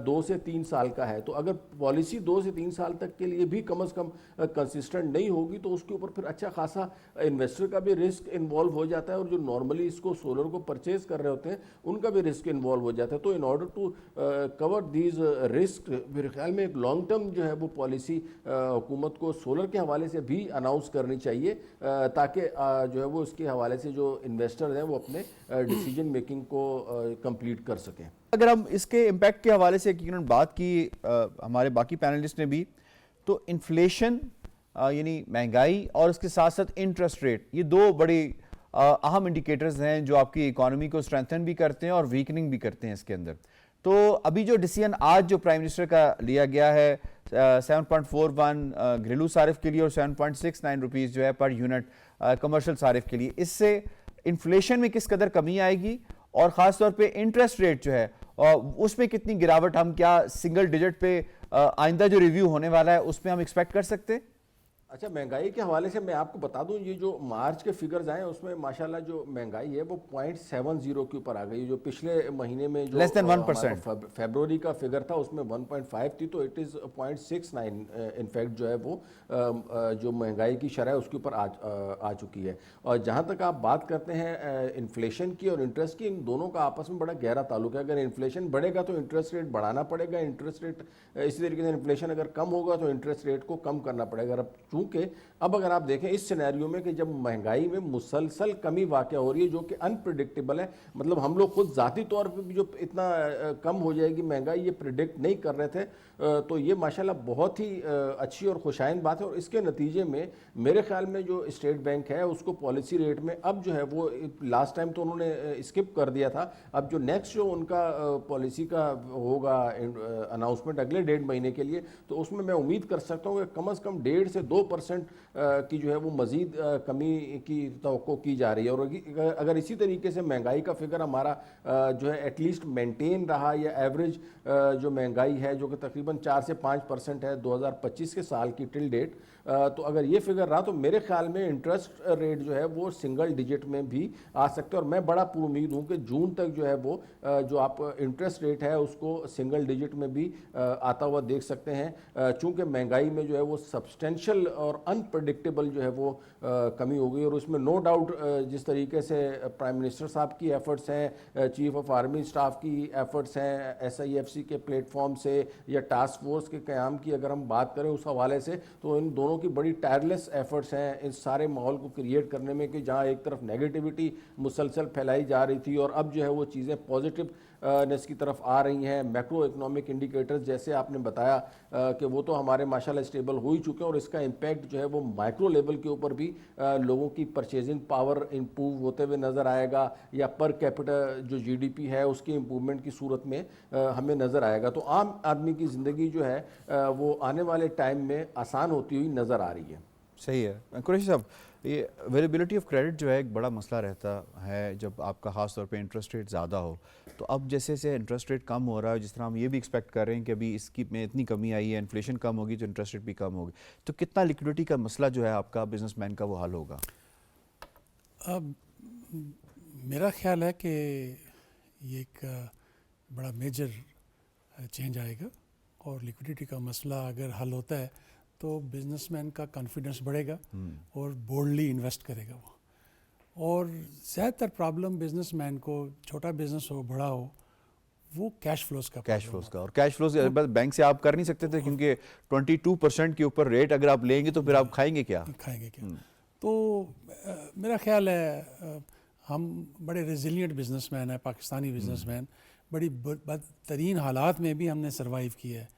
2 سے 3 سال کا ہے. تو اگر پالیسی 2 سے 3 سال تک کے لیے بھی کم از کم کنسسٹنٹ نہیں ہوگی تو اس کے اوپر پھر اچھا خاصا انویسٹر کا بھی رسک انوالو ہو جاتا ہے, اور جو نارملی اس کو سولر کو پرچیز کر رہے ہوتے ہیں ان کا بھی رسک انوالو ہو جاتا ہے. تو in order to cover these risk میرے خیال میں ایک لانگ ٹرم جو ہے وہ پالیسی حکومت کو سولر کے حوالے سے بھی اناؤنس کرنی چاہیے, تاکہ جو ہے وہ اس کے حوالے سے جو انویسٹر ہیں وہ اپنے ڈیسیجن میکنگ کو کمپلیٹ کر سکیں. اگر ہم اس کے امپیکٹ کے حوالے سے یقیناً بات کی ہمارے باقی پینلسٹ نے بھی, تو انفلیشن یعنی مہنگائی اور اس کے ساتھ ساتھ انٹرسٹ ریٹ, یہ 2 بڑی اہم انڈیکیٹرز ہیں جو آپ کی اکانومی کو اسٹرینتھن بھی کرتے ہیں اور ویکننگ بھی کرتے ہیں اس کے اندر. تو ابھی جو ڈیسیژن آج جو پرائم منسٹر کا لیا گیا ہے 7.41 گھریلو صارف کے لیے اور 7.69 روپیز جو ہے پر یونٹ کمرشل صارف کے لیے, اس سے انفلیشن میں کس قدر کمی آئے گی اور خاص طور پہ انٹرسٹ ریٹ جو ہے اس میں کتنی گراوٹ ہم کیا سنگل ڈیجٹ پہ آئندہ جو ریویو ہونے والا ہے اس میں ہم ایکسپیکٹ کر سکتے ہیں؟ اچھا، مہنگائی کے حوالے سے میں آپ کو بتا دوں، یہ جو مارچ کے فگرز آئے اس میں ماشاءاللہ جو مہنگائی ہے وہ 0.70 کے اوپر آ گئی. جو پچھلے مہینے میں جو Less than 1%. فیبروری کا فگر تھا اس میں 1.5 تھی، تو اٹ از 0.69 انفیکٹ جو ہے وہ جو مہنگائی کی شرح اس کے اوپر آ چکی ہے. اور جہاں تک آپ بات کرتے ہیں انفلیشن کی اور انٹرسٹ کی، ان دونوں کا آپس میں بڑا گہرا تعلق ہے. اگر انفلیشن بڑھے گا تو انٹرسٹ ریٹ بڑھانا پڑے گا، انٹرسٹ ریٹ اسی طریقے سے انفلیشن اگر کم ہوگا تو انٹرسٹ ریٹ کو کم کرنا پڑے گا. چونکہ اب اگر آپ دیکھیں اس سینیریو میں کہ جب مہنگائی میں مسلسل کمی واقع ہو رہی ہے جو کہ انپریڈکٹیبل ہے، مطلب ہم لوگ خود ذاتی طور پہ بھی جو اتنا کم ہو جائے گی مہنگائی یہ پریڈکٹ نہیں کر رہے تھے، تو یہ ماشاءاللہ بہت ہی اچھی اور خوشائند بات ہے. اور اس کے نتیجے میں میرے خیال میں جو اسٹیٹ بینک ہے اس کو پالیسی ریٹ میں اب جو ہے وہ لاسٹ ٹائم تو انہوں نے اسکپ کر دیا تھا، اب جو نیکسٹ جو ان کا پالیسی کا ہوگا اناؤنسمنٹ اگلے 1.5 مہینے کے لیے، تو اس میں امید کر سکتا ہوں کہ کم از کم 1.5 سے 2% کی جو ہے وہ مزید کمی کی توقع کی جا رہی ہے. اور اگر اسی طریقے سے مہنگائی کا فگر ہمارا جو ہے ایٹ لیسٹ مینٹین رہا، یا ایوریج جو مہنگائی ہے جو کہ تقریباً 4 سے 5% ہے 2025 کے سال کی ٹل ڈیٹ، تو اگر یہ فگر رہا تو میرے خیال میں انٹرسٹ ریٹ جو ہے وہ سنگل ڈیجٹ میں بھی آ سکتے ہیں. اور میں بڑا پر امید ہوں کہ جون تک جو ہے وہ جو آپ انٹرسٹ ریٹ ہے اس کو سنگل ڈیجٹ میں بھی آتا ہوا دیکھ سکتے ہیں، چونکہ مہنگائی میں جو ہے وہ سبسٹینشل اور انپریڈکٹیبل جو ہے وہ کمی ہو گئی. اور اس میں نو ڈاؤٹ جس طریقے سے پرائم منسٹر صاحب کی ایفرٹس ہیں، چیف آف آرمی اسٹاف کی ایفرٹس ہیں، SIFC کے پلیٹ فارم سے یا ٹاسک فورس کے قیام کی اگر ہم بات کریں اس حوالے سے، تو ان دونوں کی بڑی ٹائرلیس ایفرٹس ہیں اس سارے ماحول کو کریٹ کرنے میں کہ جہاں ایک طرف نیگیٹیوٹی مسلسل پھیلائی جا رہی تھی اور اب جو ہے وہ چیزیں پازیٹیو نیس کی طرف آ رہی ہیں. میکرو اکنامک انڈیکیٹرز جیسے آپ نے بتایا کہ وہ تو ہمارے ماشاءاللہ اسٹیبل ہو ہی چکے ہیں، اور اس کا امپیکٹ جو ہے وہ مائکرو لیول کے اوپر بھی لوگوں کی پرچیزنگ پاور امپروو ہوتے ہوئے نظر آئے گا، یا پر کیپٹا جو GDP ہے اس کی امپرومنٹ کی صورت میں ہمیں نظر آئے گا. تو عام آدمی کی زندگی جو ہے وہ آنے والے ٹائم میں آسان ہوتی ہوئی نظر آ رہی ہے. صحیح ہے. قریشی صاحب، یہ اویلیبلٹی آف کریڈٹ جو ہے ایک بڑا مسئلہ رہتا ہے جب آپ کا خاص طور پہ انٹرسٹ ریٹ زیادہ ہو. تو اب جیسے سے انٹرسٹ ریٹ کم ہو رہا ہے، جس طرح ہم یہ بھی ایکسپیکٹ کر رہے ہیں کہ ابھی اس کی میں اتنی کمی آئی ہے، انفلیشن کم ہوگی تو انٹرسٹ ریٹ بھی کم ہوگی، تو کتنا لیکوڈیٹی کا مسئلہ جو ہے آپ کا بزنس مین کا وہ حل ہوگا؟ اب میرا خیال ہے کہ یہ ایک بڑا میجر چینج آئے گا، اور لیکوڈیٹی کا مسئلہ اگر حل ہوتا ہے تو بزنس مین کا کانفیڈنس بڑھے گا اور بولڈلی انویسٹ کرے گا وہ. اور زیادہ تر پرابلم بزنس مین کو، چھوٹا بزنس ہو بڑا ہو، وہ کیش فلوز کا اور کیش فلوز بینک سے آپ کر نہیں سکتے تھے کیونکہ 22% کے اوپر ریٹ اگر آپ لیں گے تو پھر آپ کھائیں گے کیا؟ تو میرا خیال ہے ہم بڑے ریزیلینٹ بزنس مین ہیں، پاکستانی بزنس مین، بڑی بدترین حالات میں بھی ہم نے سروائیو کیا ہے.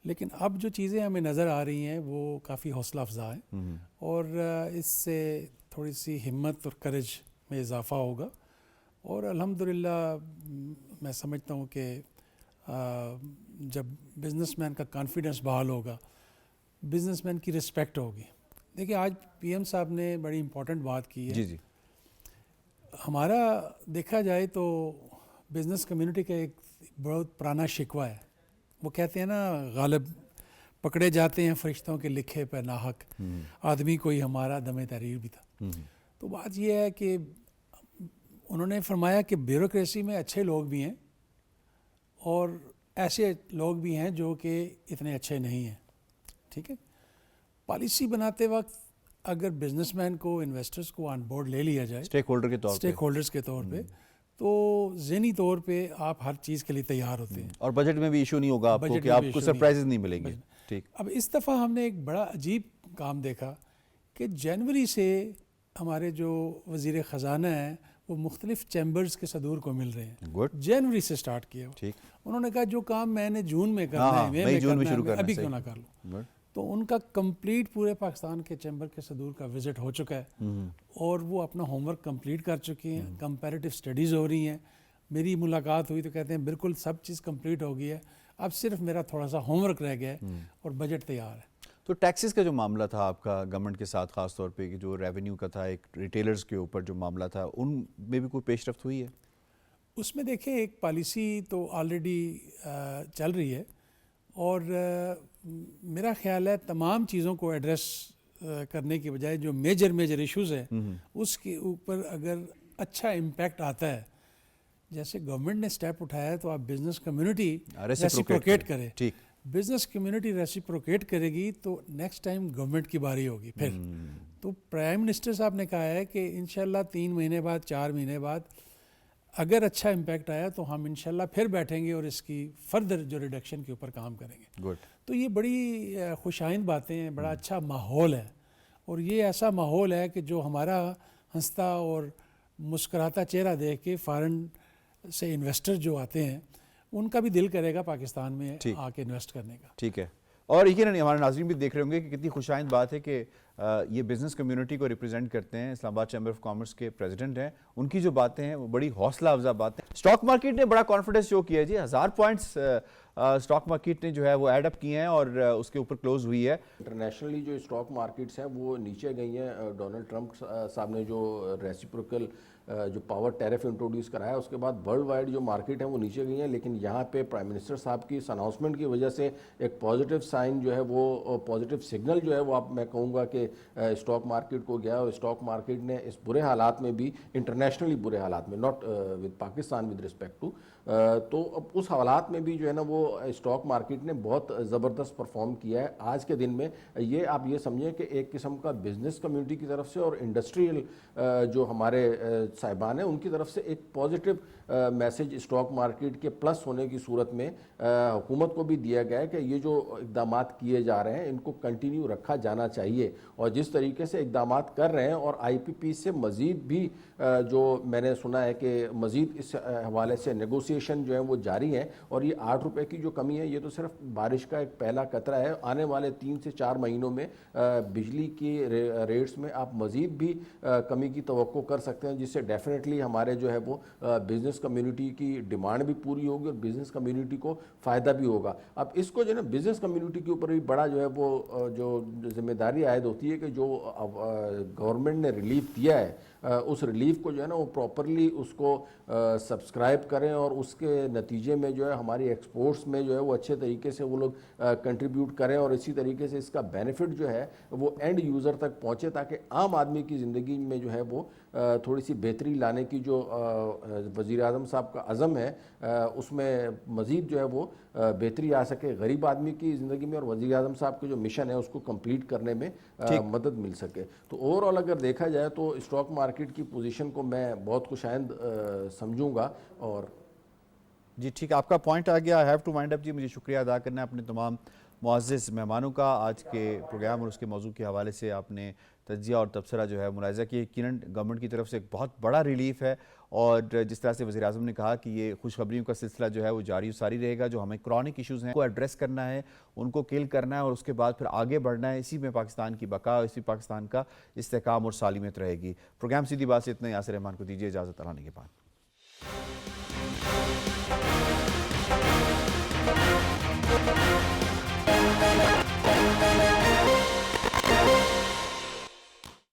لیکن اب جو چیزیں ہمیں نظر آ رہی ہیں وہ کافی حوصلہ افزا ہیں، اور اس سے تھوڑی سی ہمت اور کرج میں اضافہ ہوگا. اور الحمدللہ میں سمجھتا ہوں کہ جب بزنس مین کا کانفیڈنس بحال ہوگا، بزنس مین کی رسپیکٹ ہوگی. دیکھیں آج PM صاحب نے بڑی امپورٹنٹ بات کی ہے. جی ہمارا دیکھا جائے تو بزنس کمیونٹی کا ایک بہت پرانا شکوہ ہے. وہ کہتے ہیں نا، غالب پکڑے جاتے ہیں فرشتوں کے لکھے پہ ناحق، آدمی کوئی ہمارا دم تحریر بھی تھا. تو بات یہ ہے کہ انہوں نے فرمایا کہ بیوروکریسی میں اچھے لوگ بھی ہیں اور ایسے لوگ بھی ہیں جو کہ اتنے اچھے نہیں ہیں. ٹھیک ہے، پالیسی بناتے وقت اگر بزنس مین کو، انویسٹرز کو آن بورڈ لے لیا جائے اسٹیک ہولڈرز کے طور پہ، تو ذہنی طور پہ آپ ہر چیز کے لیے تیار ہوتے ہیں، اور بجٹ میں بھی ایشو نہیں ہوگا آپ کو کہ آپ کو سرپرائزز نہیں ملیں گے. ٹھیک. اب اس دفعہ ہم نے ایک بڑا عجیب کام دیکھا کہ جنوری سے ہمارے جو وزیر خزانہ ہیں وہ مختلف چیمبرز کے صدور کو مل رہے ہیں. جنوری سے سٹارٹ کیا. انہوں نے کہا جو کام میں نے جون میں کرنا ہے ابھی کیوں نہ کر لوں. تو ان کا کمپلیٹ پورے پاکستان کے چیمبر کے صدور کا وزٹ ہو چکا ہے، اور وہ اپنا ہوم ورک کمپلیٹ کر چکے ہیں. کمپیریٹیو سٹڈیز ہو رہی ہیں. میری ملاقات ہوئی تو کہتے ہیں بالکل سب چیز کمپلیٹ ہو گئی ہے، اب صرف میرا تھوڑا سا ہوم ورک رہ گیا ہے اور بجٹ تیار ہے. تو ٹیکسز کا جو معاملہ تھا آپ کا گورنمنٹ کے ساتھ، خاص طور پہ جو ریونیو کا تھا، ایک ریٹیلرز کے اوپر جو معاملہ تھا، ان میں بھی کوئی پیش رفت ہوئی ہے؟ اس میں دیکھیں ایک پالیسی تو آلریڈی چل رہی ہے اور میرا خیال ہے تمام چیزوں کو ایڈریس کرنے کی بجائے جو میجر ایشوز ہیں اس کے اوپر اگر اچھا امپیکٹ آتا ہے، جیسے گورنمنٹ نے سٹیپ اٹھایا ہے تو آپ بزنس کمیونٹی ریسیپروکیٹ کرے. بزنس کمیونٹی ریسیپروکیٹ کرے گی تو نیکسٹ ٹائم گورنمنٹ کی باری ہوگی. پھر تو پرائم منسٹر صاحب نے کہا ہے کہ انشاءاللہ 3 مہینے بعد 4 مہینے بعد اگر اچھا امپیکٹ آیا تو ہم انشاءاللہ پھر بیٹھیں گے اور اس کی فردر جو ریڈکشن کے اوپر کام کریں گے. تو یہ بڑی خوش آئند باتیں ہیں، بڑا اچھا ماحول ہے اور یہ ایسا ماحول ہے کہ جو ہمارا ہنستا اور مسکراتا چہرہ دیکھ کے فارن سے انویسٹر جو آتے ہیں ان کا بھی دل کرے گا پاکستان میں آ کے انویسٹ کرنے کا. ٹھیک ہے. اور یقیناً ہمارے ناظرین بھی دیکھ رہے ہوں گے کہ کتنی خوش آئند بات ہے کہ یہ بزنس کمیونٹی کو ریپرزینٹ کرتے ہیں، اسلام آباد چیمبر آف کامرس کے پریزیڈنٹ ہیں. ان کی جو باتیں ہیں وہ بڑی حوصلہ افزا باتیں. اسٹاک مارکیٹ نے بڑا کانفیڈنس شو کیا ہے جی. 1000 پوائنٹس اسٹاک مارکیٹ نے جو ہے وہ ایڈ اپ کیے ہیں اور اس کے اوپر کلوز ہوئی ہے. انٹرنیشنلی جو اسٹاک مارکیٹس ہیں وہ نیچے گئی ہیں. ڈونلڈ ٹرمپ صاحب نے جو ریسیپروکل جو پاور ٹیرف انٹروڈیوس کرایا اس کے بعد ورلڈ وائڈ جو مارکیٹ ہیں وہ نیچے گئی ہیں، لیکن یہاں پہ پرائم منسٹر صاحب کی اس اناؤنسمنٹ کی وجہ سے ایک پازیٹیو سائن جو ہے وہ پازیٹیو سگنل جو ہے وہ میں کہوں گا کہ اسٹاک مارکیٹ کو گیا. اور اسٹاک مارکیٹ نے اس برے حالات میں بھی، انٹرنیشنلی برے حالات میں، not with Pakistan with respect to, تو اب اس حالات میں بھی جو ہے نا وہ اسٹاک مارکیٹ نے بہت زبردست پرفارم کیا ہے. آج کے دن میں یہ آپ یہ سمجھیں کہ ایک قسم کا بزنس کمیونٹی کی طرف سے اور انڈسٹریل جو ہمارے صاحبان ہیں ان کی طرف سے ایک پازیٹیو میسج اسٹاک مارکیٹ کے پلس ہونے کی صورت میں حکومت کو بھی دیا گیا ہے کہ یہ جو اقدامات کیے جا رہے ہیں ان کو کنٹینیو رکھا جانا چاہیے. اور جس طریقے سے اقدامات کر رہے ہیں اور آئی پی پی سے مزید بھی جو میں نے سنا ہے کہ مزید اس حوالے سے نیگوسیشن جو ہے وہ جاری ہیں. اور یہ 8 روپے کی جو کمی ہے یہ تو صرف بارش کا ایک پہلا قطرہ ہے. آنے والے 3 سے 4 مہینوں میں بجلی کی ریٹس میں آپ مزید بھی کمی کی توقع کر سکتے ہیں، جس سے ڈیفینیٹلی ہمارے جو ہے وہ بزنس کمیونٹی کی ڈیمانڈ بھی پوری ہوگی اور بزنس کمیونٹی کو فائدہ بھی ہوگا. اب اس کو جو ہے نا بزنس کمیونٹی کے اوپر بھی بڑا جو ہے وہ جو ذمہ داری عائد ہوتی ہے کہ جو گورنمنٹ نے ریلیف دیا ہے اس ریلیف کو جو ہے نا وہ پراپرلی اس کو سبسکرائب کریں اور اس کے نتیجے میں جو ہے ہماری ایکسپورٹس میں جو ہے وہ اچھے طریقے سے وہ لوگ کنٹریبیوٹ کریں اور اسی طریقے سے اس کا بینیفٹ جو ہے وہ اینڈ یوزر تک پہنچے تاکہ عام آدمی کی زندگی میں جو ہے وہ تھوڑی سی بہتری لانے کی جو وزیر اعظم صاحب کا عزم ہے اس میں مزید جو ہے وہ بہتری آ سکے غریب آدمی کی زندگی میں اور وزیر اعظم صاحب کے جو مشن ہے اس کو کمپلیٹ کرنے میں مدد مل سکے. تو اوور آل اگر دیکھا جائے تو اسٹاک مارکیٹ کی پوزیشن کو میں بہت خوش آئند سمجھوں گا. اور جی ٹھیک ہے، آپ کا پوائنٹ آ گیا. ہیو ٹو وائنڈ اپ جی. مجھے شکریہ ادا کرنا ہے اپنے تمام معزز مہمانوں کا. آج کے پروگرام اور اس کے موضوع کے حوالے سے آپ نے تجزیہ اور تبصرہ جو ہے ملاحظہ کیا. یقیناً گورنمنٹ کی طرف سے ایک بہت بڑا ریلیف ہے اور جس طرح سے وزیر اعظم نے کہا کہ یہ خوشخبریوں کا سلسلہ جو ہے وہ جاری و ساری رہے گا. جو ہمیں کرونک ایشوز ہیں کو ایڈریس کرنا ہے، ان کو کل کرنا ہے اور اس کے بعد پھر آگے بڑھنا ہے. اسی میں پاکستان کی بقا، اسی پاکستان کا استحکام اور سالمیت رہے گی. پروگرام سیدھی بات سے اتنا. یاسر رحمان کو دیجیے اجازت. اللہ نگہبان.